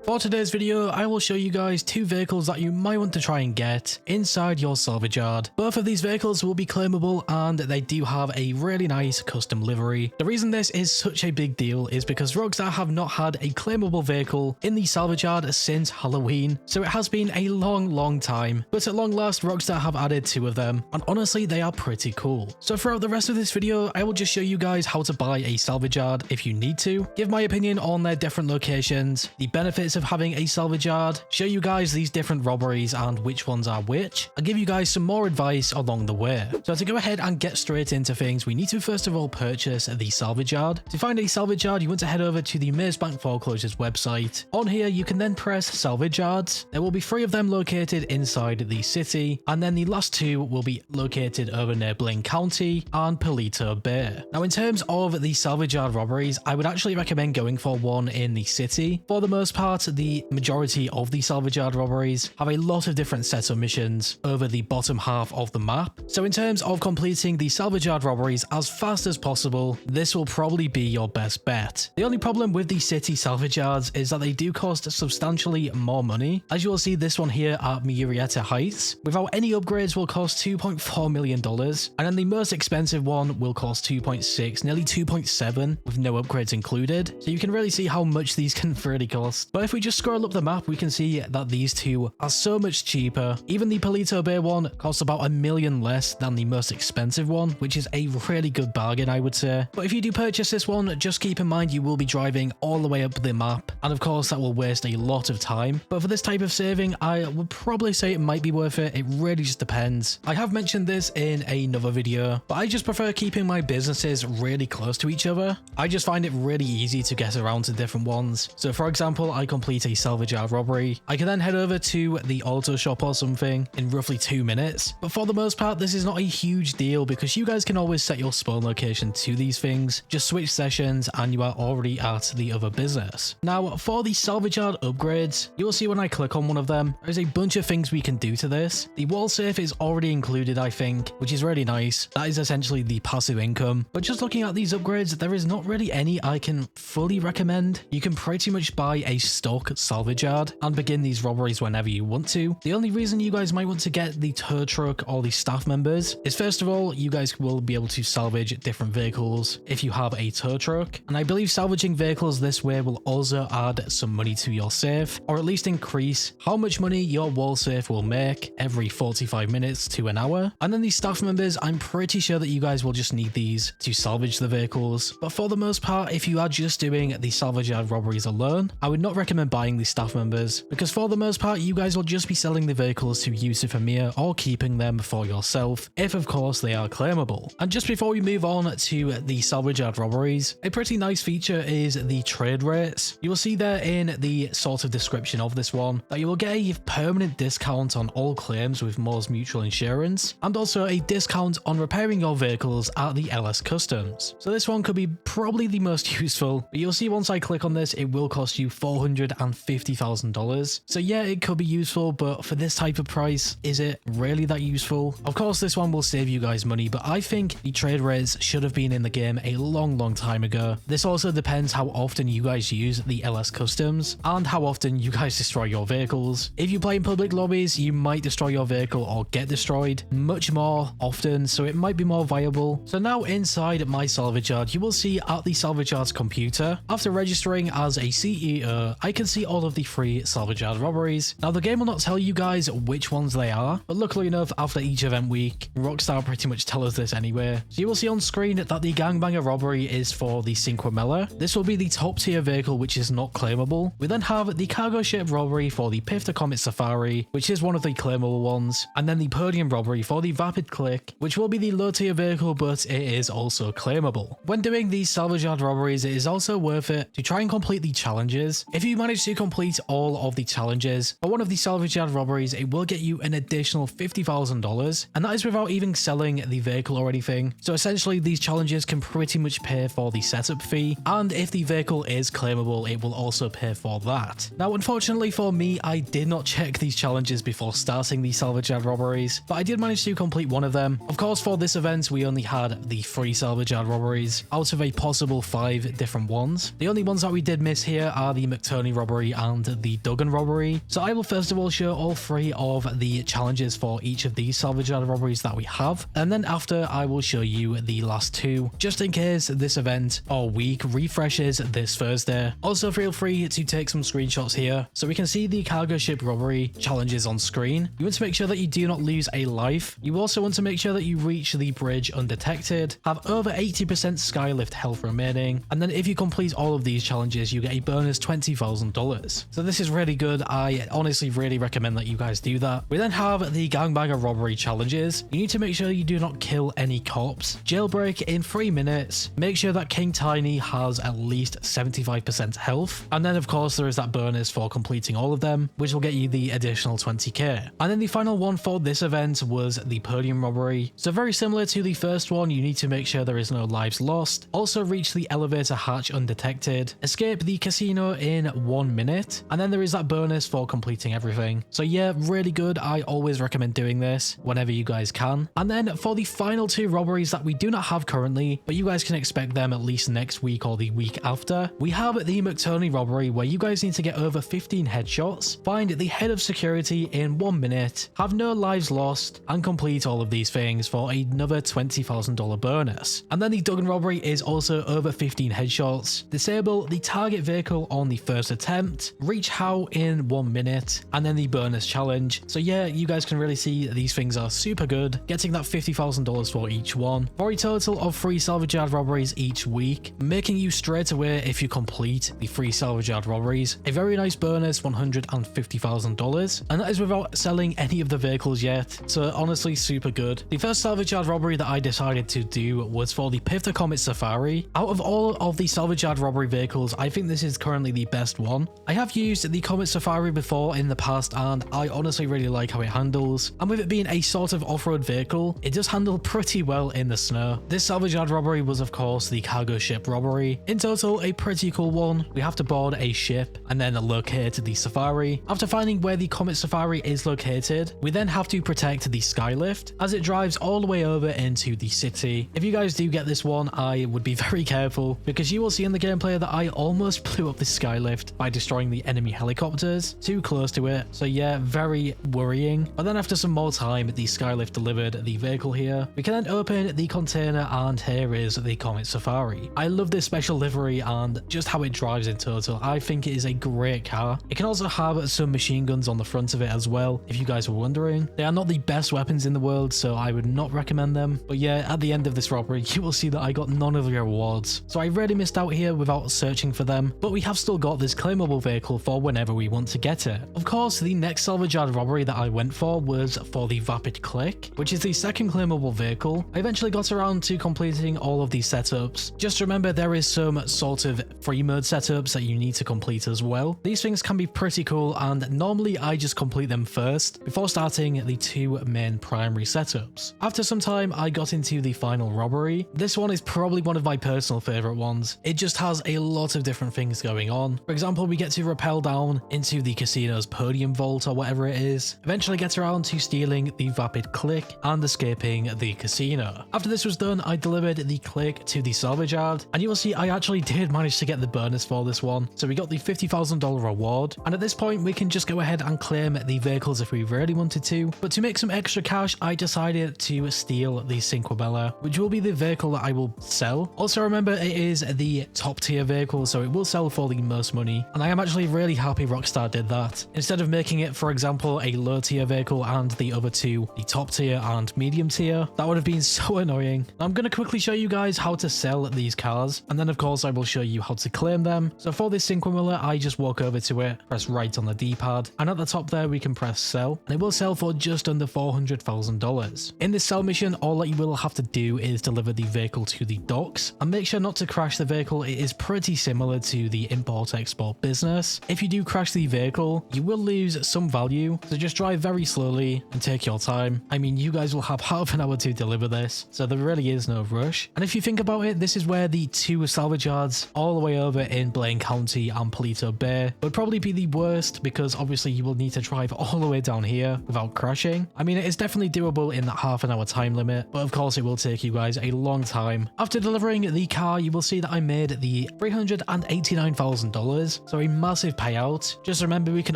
For today's video, I will show you guys two vehicles that you might want to try and get inside your salvage yard. Both of these vehicles will be claimable and they do have a really nice custom livery. The reason this is such a big deal is because Rockstar have not had a claimable vehicle in the salvage yard since Halloween, so it has been a long time. But at long last, Rockstar have added two of them, and honestly they are pretty cool. So throughout the rest of this video, I will just show you guys how to buy a salvage yard if you need to, give my opinion on their different locations, the benefits of having a salvage yard, show you guys these different robberies and which ones are which, and give you guys some more advice along the way. So to go ahead and get straight into things, we need to first of all purchase the salvage yard. To find a salvage yard, you want to head over to the Mazebank Foreclosures website. On here, you can then press salvage yards. There will be 3 of them located inside the city, and then the last 2 will be located over near Blaine County and Paleto Bay. Now in terms of the salvage yard robberies, I would actually recommend going for one in the city. For the most part, the majority of the salvage yard robberies have a lot of different setup missions over the bottom half of the map. So in terms of completing the salvage yard robberies as fast as possible, this will probably be your best bet. The only problem with the city salvage yards is that they do cost substantially more money. As you will see, this one here at Murrieta Heights, without any upgrades, will cost $2.4 million, and then the most expensive one will cost 2.6, nearly 2.7 with no upgrades included. So you can really see how much these can really cost. But if we just scroll up the map, we can see that these two are so much cheaper. Even the Paleto Bay one costs about $1 million less than the most expensive one, which is a really good bargain, I would say. But if you do purchase this one, just keep in mind you will be driving all the way up the map, and of course that will waste a lot of time. But for this type of saving, I would probably say it might be worth it. It really just depends. I have mentioned this in another video, but I just prefer keeping my businesses really close to each other. I just find it really easy to get around to different ones. So for example, I complete a salvage yard robbery, I can then head over to the auto shop or something in roughly 2 minutes. But for the most part, this is not a huge deal because you guys can always set your spawn location to these things, just switch sessions and you are already at the other business. Now for the salvage yard upgrades, you will see when I click on one of them, there's a bunch of things we can do to this. The wall safe is already included, I think, which is really nice. That is essentially the passive income. But just looking at these upgrades, there is not really any I can fully recommend. You can pretty much buy a stock salvage yard and begin these robberies whenever you want to. The only reason you guys might want to get the tow truck or the staff members is, first of all, you guys will be able to salvage different vehicles if you have a tow truck, and I believe salvaging vehicles this way will also add some money to your safe, or at least increase how much money your wall safe will make every 45 minutes to an hour. And then these staff members, I'm pretty sure that you guys will just need these to salvage the vehicles. But for the most part, if you are just doing the salvage yard robberies alone, I would not recommend buying the staff members, because for the most part you guys will just be selling the vehicles to Yusuf Amir or keeping them for yourself, if of course they are claimable. And just before we move on to the salvage yard robberies, a pretty nice feature is the trade rates. You will see there in the sort of description of this one that you will get a permanent discount on all claims with Moore's Mutual Insurance, and also a discount on repairing your vehicles at the LS Customs. So this one could be probably the most useful, but you'll see once I click on this, it will cost you $450,000. So yeah, it could be useful, but for this type of price, is it really that useful? Of course, this one will save you guys money, but I think the trade rates should have been in the game a long time ago. This also depends how often you guys use the LS Customs and how often you guys destroy your vehicles. If you play in public lobbies, you might destroy your vehicle or get destroyed much more often, so it might be more viable. So now inside my salvage yard, you will see at the salvage yard's computer, after registering as a CEO, I can see all of the 3 salvage yard robberies. Now the game will not tell you guys which ones they are, but luckily enough, after each event week, Rockstar pretty much tell us this anyway. So you will see on screen that the gangbanger robbery is for the Cinquemila. This will be the top tier vehicle which is not claimable. We then have the cargo ship robbery for the Pifter Comet Safari, which is one of the claimable ones, and then the podium robbery for the Vapid Clique, which will be the low tier vehicle, but it is also claimable. When doing these salvage yard robberies, it is also worth it to try and complete the challenges. If you manage to complete all of the challenges for one of the salvage yard robberies, it will get you an additional $50,000, and that is without even selling the vehicle or anything. So essentially these challenges can pretty much pay for the setup fee, and if the vehicle is claimable, it will also pay for that. Now unfortunately for me, I did not check these challenges before starting the salvage yard robberies, but I did manage to complete one of them. Of course, for this event we only had the 3 salvage yard robberies out of a possible 5 different ones. The only ones that we did miss here are the McToney McTurney Robbery and the Duggan Robbery. So I will first of all show all 3 of the challenges for each of these salvage yard robberies that we have, and then after I will show you the last 2, just in case this event or week refreshes this Thursday. Also feel free to take some screenshots here so we can see the cargo ship robbery challenges on screen. You want to make sure that you do not lose a life. You also want to make sure that you reach the bridge undetected, have over 80% skylift health remaining, and then if you complete all of these challenges you get a bonus $20,000. So this is really good. I honestly really recommend that you guys do that. We then have the gangbanger robbery challenges. You need to make sure you do not kill any cops, jailbreak in 3 minutes, make sure that King Tiny has at least 75% health, and then of course there is that bonus for completing all of them, which will get you the additional 20k. And then the final one for this event was the podium robbery. So very similar to the first one, you need to make sure there is no lives lost, also reach the elevator hatch undetected, escape the casino in 1 minute, and then there is that bonus for completing everything. So yeah, really good. I always recommend doing this whenever you guys can. And then for the final 2 robberies that we do not have currently, but you guys can expect them at least next week or the week after, we have the McTurney Robbery, where you guys need to get over 15 headshots, find the head of security in 1 minute, have no lives lost, and complete all of these things for another $20,000 bonus. And then the Duggan Robbery is also over 15 headshots, disable the target vehicle on the first attempt, reach How in 1 minute, and then the bonus challenge. So yeah, you guys can really see these things are super good, getting that $50,000 for each one, for a total of 3 salvage yard robberies each week, making you straight away, if you complete the 3 salvage yard robberies, a very nice bonus $150,000, and that is without selling any of the vehicles yet. So honestly, super good. The first salvage yard robbery that I decided to do was for the Pifter Comet Safari. Out of all of the salvage yard robbery vehicles, I think this is currently the best one. I have used the Comet Safari before in the past, and I honestly really like how it handles, and with it being a sort of off-road vehicle, it does handle pretty well in the snow. This salvage yard robbery was of course the cargo ship robbery. In total, a pretty cool one. We have to board a ship and then locate the Safari. After finding where the Comet Safari is located, we then have to protect the skylift as it drives all the way over into the city. If you guys do get this one, I would be very careful, because you will see in the gameplay that I almost blew up the skylift by destroying the enemy helicopters too close to it. So yeah, very worrying. But then after some more time, the skylift delivered the vehicle here. We can then open the container, and here is the Comet Safari. I love this special livery and just how it drives in total. I think it is a great car. It can also have some machine guns on the front of it as well, if you guys were wondering. They are not the best weapons in the world, so I would not recommend them. But yeah, at the end of this robbery, you will see that I got none of the rewards. So I really missed out here without searching for them, but we have still got this claimable vehicle for whenever we want to get it. Of course, the next salvage yard robbery that I went for was for the Vapid Clique, which is the second claimable vehicle. I eventually got around to completing all of these setups. Just remember, there is some sort of free mode setups that you need to complete as well. These things can be pretty cool, and normally I just complete them first before starting the 2 main primary setups. After some time, I got into the final robbery. This one is probably one of my personal favorite ones. It just has a lot of different things going on. For example, we get to rappel down into the casino's podium vault or whatever it is, eventually get around to stealing the Vapid Clique and escaping the casino. After this was done, I delivered the Clique to the salvage yard, and you will see I actually did manage to get the bonus for this one. So we got the $50,000 reward, and at this point we can just go ahead and claim the vehicles if we really wanted to. But to make some extra cash, I decided to steal the Cinquemila, which will be the vehicle that I will sell. Also remember, it is the top tier vehicle, so it will sell for the most money, and I am actually really happy Rockstar did that. Instead of making it, for example, a low tier vehicle and the other 2 the top tier and medium tier, that would have been so annoying. I'm going to quickly show you guys how to sell these cars, and then of course I will show you how to claim them. So for this Cinquemila, I just walk over to it, press right on the D-pad, and at the top there we can press sell, and it will sell for just under $400,000. In this sell mission, all that you will have to do is deliver the vehicle to the docks, and make sure not to crash the vehicle. It is pretty similar to the import-export business. If you do crash the vehicle, you will lose some value, so just drive very slowly and take your time. I mean, you guys will have half an hour to deliver this, so there really is no rush. And if you think about it, this is where the 2 salvage yards all the way over in Blaine County and Paleto Bay would probably be the worst, because obviously you will need to drive all the way down here without crashing. I mean, it is definitely doable in that half an hour time limit, but of course it will take you guys a long time. After delivering the car, you will see that I made the $389,000, so a massive payout. Just remember, we can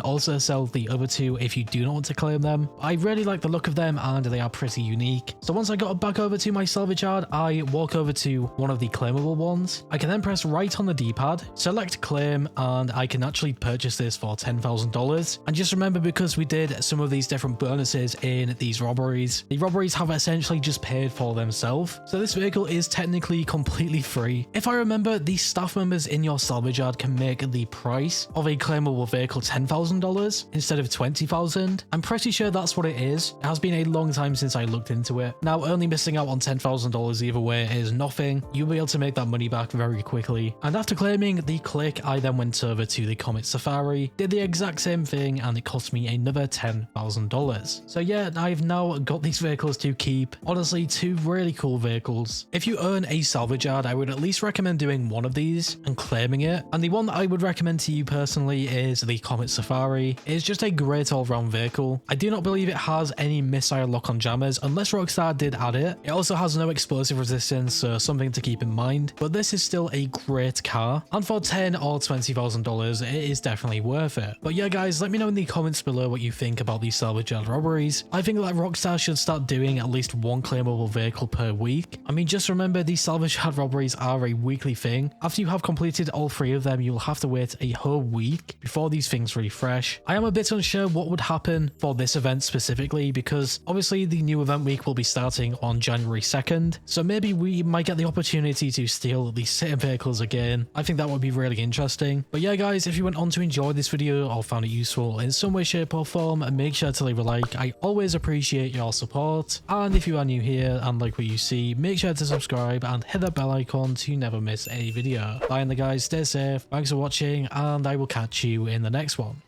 also sell the other two if you do not want to claim them. I really like the look of them and they are pretty unique. So once I got back over to my salvage yard, I walk over to one of the claimable ones. I can then press right on the D-pad, select claim, and I can actually purchase this for $10,000. And just remember, because we did some of these different bonuses in these robberies, the robberies have essentially just paid for themselves. So this vehicle is technically completely free. If I remember, the staff members in your salvage yard can make the price of a claimable vehicle $10,000 instead of $20,000. I'm pretty sure that's what it is. It has been a long time since I looked into it. Now, only missing out on $10,000 either way is nothing. You'll be able to make that money back very quickly. And after claiming the Clique, I then went over to the Comet Safari, did the exact same thing, and it cost me another $10,000. So yeah, I've now got these vehicles to keep. Honestly, two really cool vehicles. If you own a salvage yard, I would at least recommend doing one of these and claiming it. And the one that I would recommend to you personally is the Comet Safari. It's just a great all-round vehicle. I do not believe it has any missile lock-on jammers unless Rockstar did add it. It also has no explosive resistance, so something to keep in mind. But this is still a great car, and for $10,000 or $20,000, it is definitely worth it. But yeah, guys, let me know in the comments below what you think about these salvage yard robberies. I think that Rockstar should start doing at least one claimable vehicle per week. I mean, just remember, these salvage yard robberies are a weekly thing. After you have completed all three of them, you'll have to wait a whole week before these things refresh. I am a bit unsure what would happen for this event specifically, because obviously the new event week will be starting on January 2nd, so maybe we might get the opportunity to steal these same vehicles again. I think that would be really interesting. But yeah, guys, if you went on to enjoy this video or found it useful in some way, shape or form, make sure to leave a like. I always appreciate your support. And if you are new here and like what you see, make sure to subscribe and hit that bell icon to never miss a video. Bye, and the guys, stay safe, thanks for watching, and I will catch you in the next one.